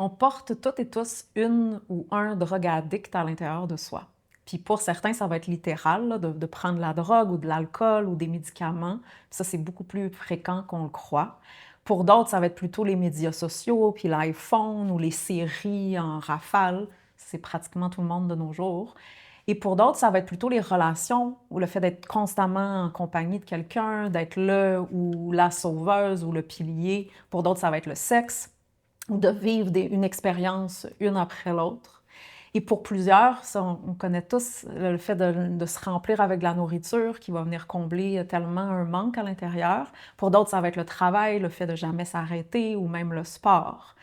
On porte toutes et tous une ou un drogue addict à l'intérieur de soi. Puis pour certains, ça va être littéral, là, de prendre la drogue ou de l'alcool ou des médicaments. Puis ça, c'est beaucoup plus fréquent qu'on le croit. Pour d'autres, ça va être plutôt les médias sociaux, puis l'iPhone ou les séries en rafale. C'est pratiquement tout le monde de nos jours. Et pour d'autres, ça va être plutôt les relations ou le fait d'être constamment en compagnie de quelqu'un, d'être le ou la sauveuse ou le pilier. Pour d'autres, ça va être le sexe ou de vivre une expérience une après l'autre. Et pour plusieurs, ça, on connaît tous le fait de se remplir avec de la nourriture qui va venir combler tellement un manque à l'intérieur. Pour d'autres, ça va être le travail, le fait de jamais s'arrêter ou même le sport.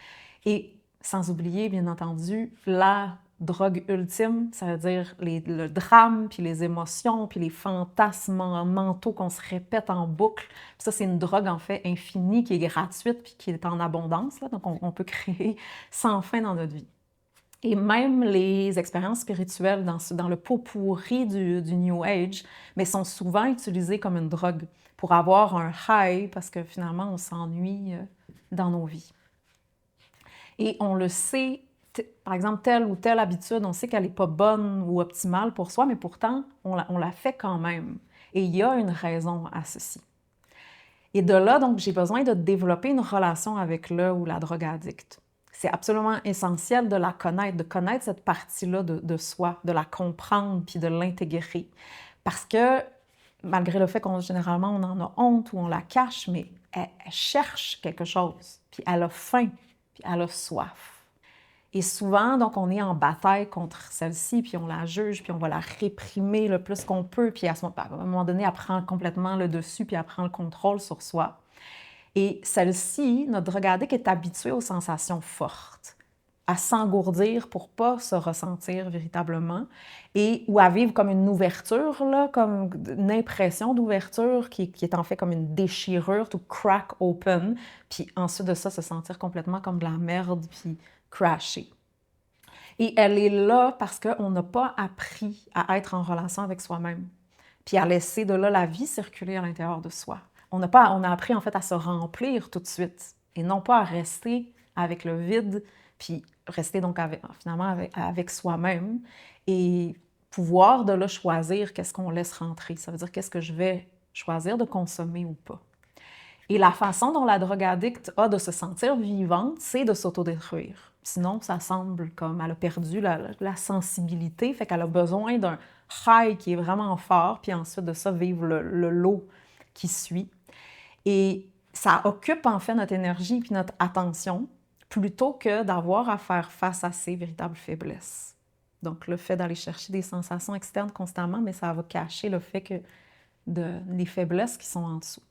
Et sans oublier, bien entendu, la drogue ultime, ça veut dire le drame, puis les émotions, puis les fantasmes mentaux qu'on se répète en boucle. Puis ça, c'est une drogue, en fait, infinie, qui est gratuite, puis qui est en abondance. Là. Donc, on peut créer sans fin dans notre vie. Et même les expériences spirituelles dans le pot pourri du New Age, mais sont souvent utilisées comme une drogue pour avoir un high, parce que finalement, on s'ennuie dans nos vies. Et on le sait, par exemple, telle ou telle habitude, on sait qu'elle n'est pas bonne ou optimale pour soi, mais pourtant, on la fait quand même. Et il y a une raison à ceci. Et de là, donc, j'ai besoin de développer une relation avec le ou la drogue addict. C'est absolument essentiel de la connaître, de connaître cette partie-là de soi, de la comprendre puis de l'intégrer. Parce que, malgré le fait qu'on généralement on en a honte ou on la cache, mais elle cherche quelque chose, puis elle a faim, puis elle a soif. Et souvent, donc, on est en bataille contre celle-ci, puis on la juge, puis on va la réprimer le plus qu'on peut, puis à un moment donné, elle prend complètement le dessus, puis elle prend le contrôle sur soi. Et celle-ci, notre drogue addict, est habituée aux sensations fortes, à s'engourdir pour pas se ressentir véritablement, et ou à vivre comme une ouverture, là, comme une impression d'ouverture qui est en fait comme une déchirure, tout crack open, puis ensuite de ça, se sentir complètement comme de la merde, puis crasher. Et elle est là parce qu'on n'a pas appris à être en relation avec soi-même, puis à laisser de là la vie circuler à l'intérieur de soi. On a appris en fait à se remplir tout de suite et non pas à rester avec le vide, puis rester donc finalement avec soi-même et pouvoir de là choisir qu'est-ce qu'on laisse rentrer. Ça veut dire qu'est-ce que je vais choisir de consommer ou pas. Et la façon dont la drogue addict a de se sentir vivante, c'est de s'autodétruire. Sinon, ça semble comme elle a perdu la sensibilité, fait qu'elle a besoin d'un high qui est vraiment fort, puis ensuite de ça, vivre le low qui suit. Et ça occupe en fait notre énergie puis notre attention, plutôt que d'avoir à faire face à ses véritables faiblesses. Donc, le fait d'aller chercher des sensations externes constamment, mais ça va cacher le fait que les faiblesses qui sont en dessous.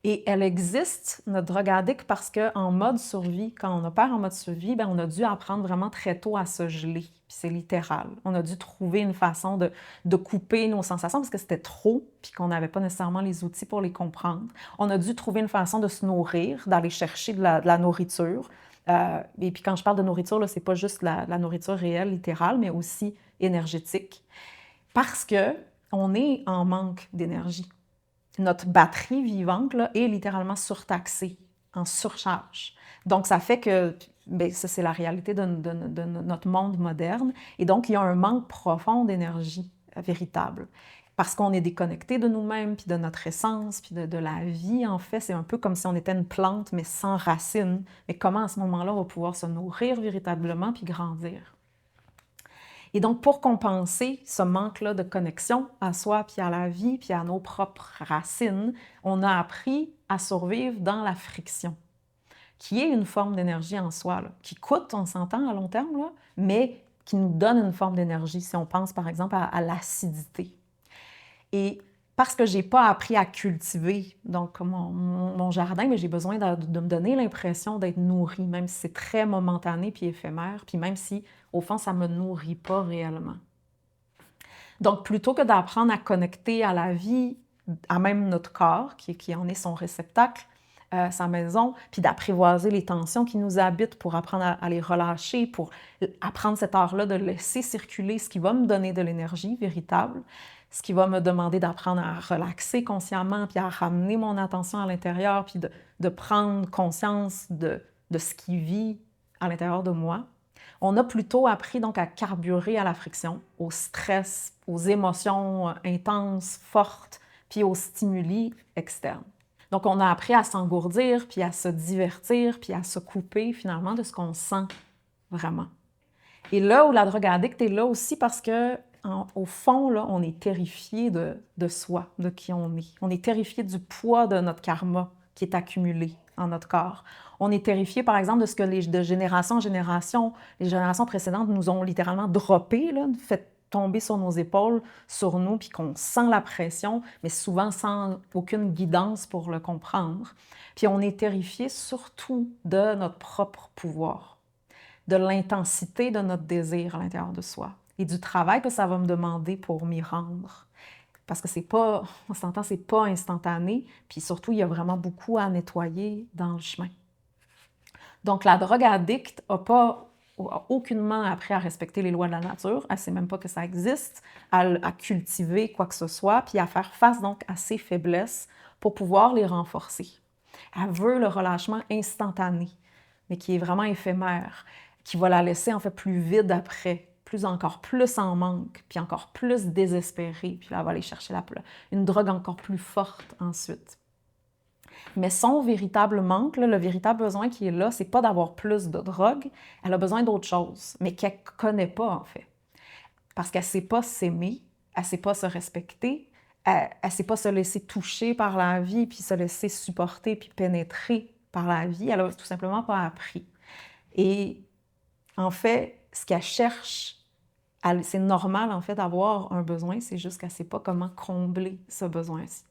Et elle existe, notre drogue addict, parce qu'en mode survie, quand on opère en mode survie, bien, on a dû apprendre vraiment très tôt à se geler. Puis c'est littéral. On a dû trouver une façon de couper nos sensations parce que c'était trop, puis qu'on n'avait pas nécessairement les outils pour les comprendre. On a dû trouver une façon de se nourrir, d'aller chercher de la nourriture. Et puis quand je parle de nourriture, ce n'est pas juste la nourriture réelle, littérale, mais aussi énergétique. Parce qu'on est en manque d'énergie. Notre batterie vivante là, est littéralement surtaxée, en surcharge. Donc, ça fait que, bien, ça c'est la réalité de notre monde moderne. Et donc, il y a un manque profond d'énergie véritable. Parce qu'on est déconnecté de nous-mêmes, puis de notre essence, puis de la vie, en fait. C'est un peu comme si on était une plante, mais sans racines. Mais comment, à ce moment-là, on va pouvoir se nourrir véritablement, puis grandir? Et donc, pour compenser ce manque-là de connexion à soi, puis à la vie, puis à nos propres racines, on a appris à survivre dans la friction, qui est une forme d'énergie en soi, là, qui coûte, on s'entend, à long terme, là, mais qui nous donne une forme d'énergie, si on pense par exemple à l'acidité. Et parce que je n'ai pas appris à cultiver donc mon jardin, mais j'ai besoin de me donner l'impression d'être nourrie, même si c'est très momentané puis éphémère, puis même si, au fond, ça ne me nourrit pas réellement. Donc, plutôt que d'apprendre à connecter à la vie, à même notre corps, qui en est son réceptacle, sa maison, puis d'apprivoiser les tensions qui nous habitent pour apprendre à les relâcher, pour apprendre cet art-là de laisser circuler ce qui va me donner de l'énergie véritable, ce qui va me demander d'apprendre à relaxer consciemment, puis à ramener mon attention à l'intérieur, puis de prendre conscience de ce qui vit à l'intérieur de moi, on a plutôt appris donc à carburer à la friction, au stress, aux émotions intenses, fortes, puis aux stimuli externes. Donc, on a appris à s'engourdir, puis à se divertir, puis à se couper finalement de ce qu'on sent vraiment. Et là où la drogue addict est là aussi parce que, au fond, là, on est terrifié de soi, de qui on est. On est terrifié du poids de notre karma qui est accumulé en notre corps. On est terrifié, par exemple, de ce que de génération en génération, les générations précédentes nous ont littéralement droppé, là, fait tomber sur nos épaules, sur nous, puis qu'on sent la pression, mais souvent sans aucune guidance pour le comprendre. Puis on est terrifié surtout de notre propre pouvoir, de l'intensité de notre désir à l'intérieur de soi et du travail que ça va me demander pour m'y rendre. Parce que c'est pas, on s'entend, c'est pas instantané, puis surtout, il y a vraiment beaucoup à nettoyer dans le chemin. Donc, la drogue addict n'a pas aucunement appris à respecter les lois de la nature, elle ne sait même pas que ça existe, à cultiver quoi que ce soit, puis à faire face donc à ses faiblesses pour pouvoir les renforcer. Elle veut le relâchement instantané, mais qui est vraiment éphémère, qui va la laisser en fait plus vide après, encore plus en manque, puis encore plus désespérée, puis là, elle va aller chercher une drogue encore plus forte ensuite. Mais son véritable manque, là, le véritable besoin qui est là, c'est pas d'avoir plus de drogue, elle a besoin d'autre chose, mais qu'elle ne connaît pas en fait. Parce qu'elle ne sait pas s'aimer, elle ne sait pas se respecter, elle ne sait pas se laisser toucher par la vie, puis se laisser supporter, puis pénétrer par la vie. Elle n'a tout simplement pas appris. Et en fait, ce qu'elle cherche, c'est normal en fait d'avoir un besoin, c'est juste qu'elle ne sait pas comment combler ce besoin-ci.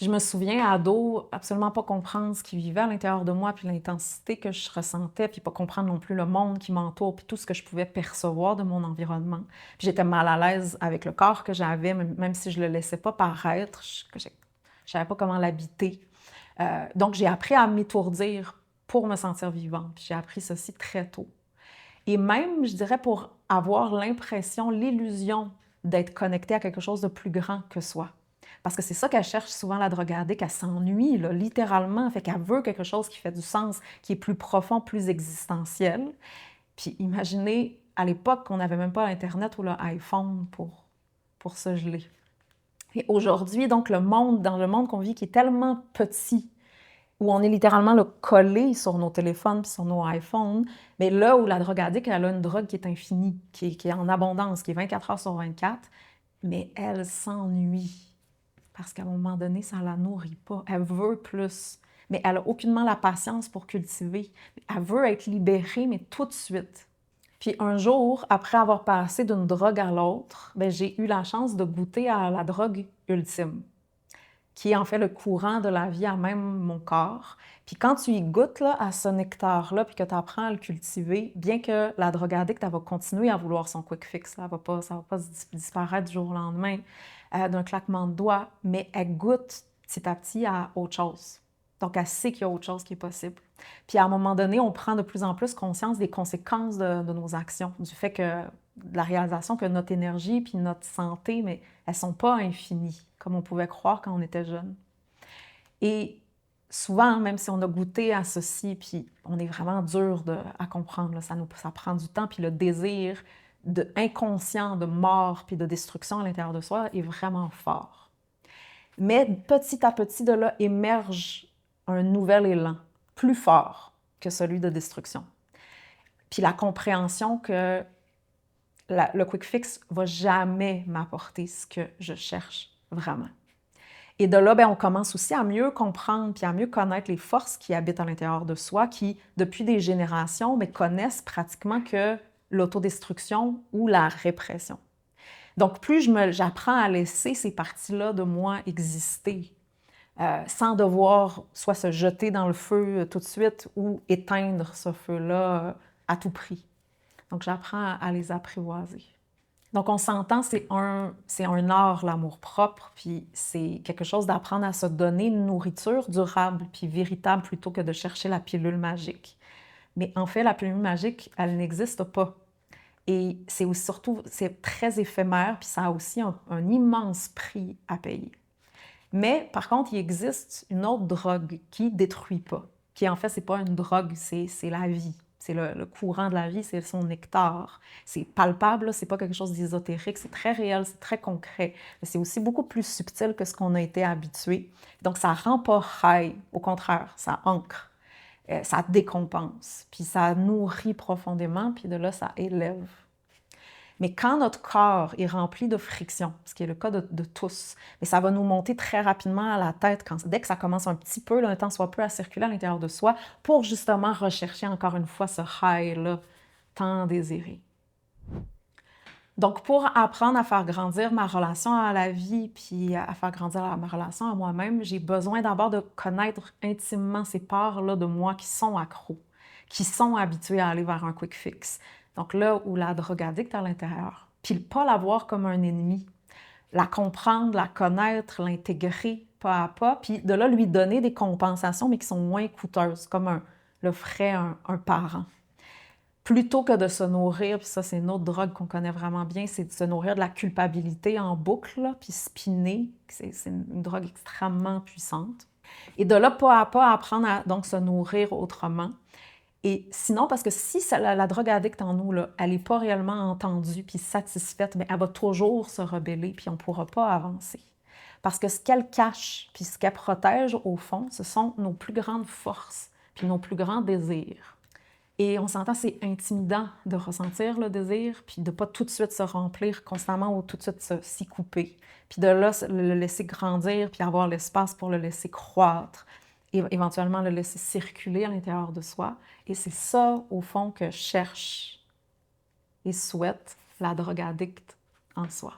Je me souviens, ado, absolument pas comprendre ce qui vivait à l'intérieur de moi, puis l'intensité que je ressentais, puis pas comprendre non plus le monde qui m'entoure, puis tout ce que je pouvais percevoir de mon environnement. Puis j'étais mal à l'aise avec le corps que j'avais, même si je le laissais pas paraître, je savais pas comment l'habiter. Donc j'ai appris à m'étourdir pour me sentir vivante. Puis j'ai appris ceci très tôt. Et même, je dirais, pour avoir l'impression, l'illusion d'être connectée à quelque chose de plus grand que soi. Parce que c'est ça qu'elle cherche souvent, la drogue addict, qu'elle s'ennuie, là, littéralement, fait qu'elle veut quelque chose qui fait du sens, qui est plus profond, plus existentiel. Puis imaginez, à l'époque, on n'avait même pas Internet ou l'iPhone pour se geler. Et aujourd'hui, donc, dans le monde qu'on vit, qui est tellement petit, où on est littéralement là, collé sur nos téléphones puis sur nos iPhones, mais là où la drogue addict, elle a une drogue qui est infinie, qui est en abondance, qui est 24 heures sur 24, mais elle s'ennuie. Parce qu'à un moment donné, ça ne la nourrit pas. Elle veut plus, mais elle n'a aucunement la patience pour cultiver. Elle veut être libérée, mais tout de suite. Puis un jour, après avoir passé d'une drogue à l'autre, j'ai eu la chance de goûter à la drogue ultime, qui est en fait le courant de la vie à même mon corps. Puis quand tu y goûtes là, à ce nectar-là, puis que tu apprends à le cultiver, bien que la drogue addict, elle va continuer à vouloir son quick fix, là, ça va pas disparaître du jour au lendemain d'un claquement de doigts, mais elle goûte petit à petit à autre chose. Donc, elle sait qu'il y a autre chose qui est possible. Puis à un moment donné, on prend de plus en plus conscience des conséquences de nos actions, du fait que, de la réalisation que notre énergie puis notre santé, mais elles sont pas infinies, comme on pouvait croire quand on était jeune. Et souvent, même si on a goûté à ceci, puis on est vraiment dur à comprendre, là, ça prend du temps, puis le désir inconscient de mort puis de destruction à l'intérieur de soi est vraiment fort. Mais petit à petit, de là émerge un nouvel élan, plus fort que celui de destruction. Puis la compréhension que le quick fix ne va jamais m'apporter ce que je cherche vraiment. Et de là, on commence aussi à mieux comprendre puis à mieux connaître les forces qui habitent à l'intérieur de soi, qui, depuis des générations, connaissent pratiquement que l'autodestruction ou la répression. Donc, plus j'apprends à laisser ces parties-là de moi exister, sans devoir soit se jeter dans le feu tout de suite ou éteindre ce feu-là à tout prix. Donc, j'apprends à les apprivoiser. Donc, on s'entend, c'est un art, l'amour-propre, puis c'est quelque chose d'apprendre à se donner une nourriture durable puis véritable plutôt que de chercher la pilule magique. Mais en fait, la pilule magique, elle n'existe pas. Et c'est aussi, surtout, c'est très éphémère, puis ça a aussi un immense prix à payer. Mais par contre, il existe une autre drogue qui ne détruit pas, qui en fait, c'est pas une drogue, c'est la vie. C'est le courant de la vie, c'est son nectar. C'est palpable, c'est pas quelque chose d'ésotérique, c'est très réel, c'est très concret. Mais c'est aussi beaucoup plus subtil que ce qu'on a été habitué. Donc, ça rend pas high, au contraire, ça ancre, ça décompense, puis ça nourrit profondément, puis de là, ça élève. Mais quand notre corps est rempli de friction, ce qui est le cas de tous, mais ça va nous monter très rapidement à la tête dès que ça commence un petit peu, là, un temps soit peu, à circuler à l'intérieur de soi pour justement rechercher encore une fois ce high-là tant désiré. Donc, pour apprendre à faire grandir ma relation à la vie, puis à faire grandir ma relation à moi-même, j'ai besoin d'abord de connaître intimement ces parts-là de moi qui sont accros, qui sont habituées à aller vers un quick fix. Donc là où la drogue addict à l'intérieur. Puis pas la voir comme un ennemi. La comprendre, la connaître, l'intégrer pas à pas, puis de là lui donner des compensations, mais qui sont moins coûteuses, comme le ferait un parent. Plutôt que de se nourrir, puis ça c'est une autre drogue qu'on connaît vraiment bien, c'est de se nourrir de la culpabilité en boucle, là, puis spinner, c'est une drogue extrêmement puissante. Et de là, pas à pas, apprendre à donc se nourrir autrement. Et sinon, parce que si la drogue addict en nous, là, elle n'est pas réellement entendue puis satisfaite, bien, elle va toujours se rebeller puis on ne pourra pas avancer. Parce que ce qu'elle cache puis ce qu'elle protège, au fond, ce sont nos plus grandes forces puis nos plus grands désirs. Et on s'entend, c'est intimidant de ressentir le désir puis de ne pas tout de suite se remplir constamment ou tout de suite s'y couper. Puis de là, le laisser grandir puis avoir l'espace pour le laisser croître. Et éventuellement le laisser circuler à l'intérieur de soi. Et c'est ça, au fond, que cherche et souhaite la drogue addict en soi.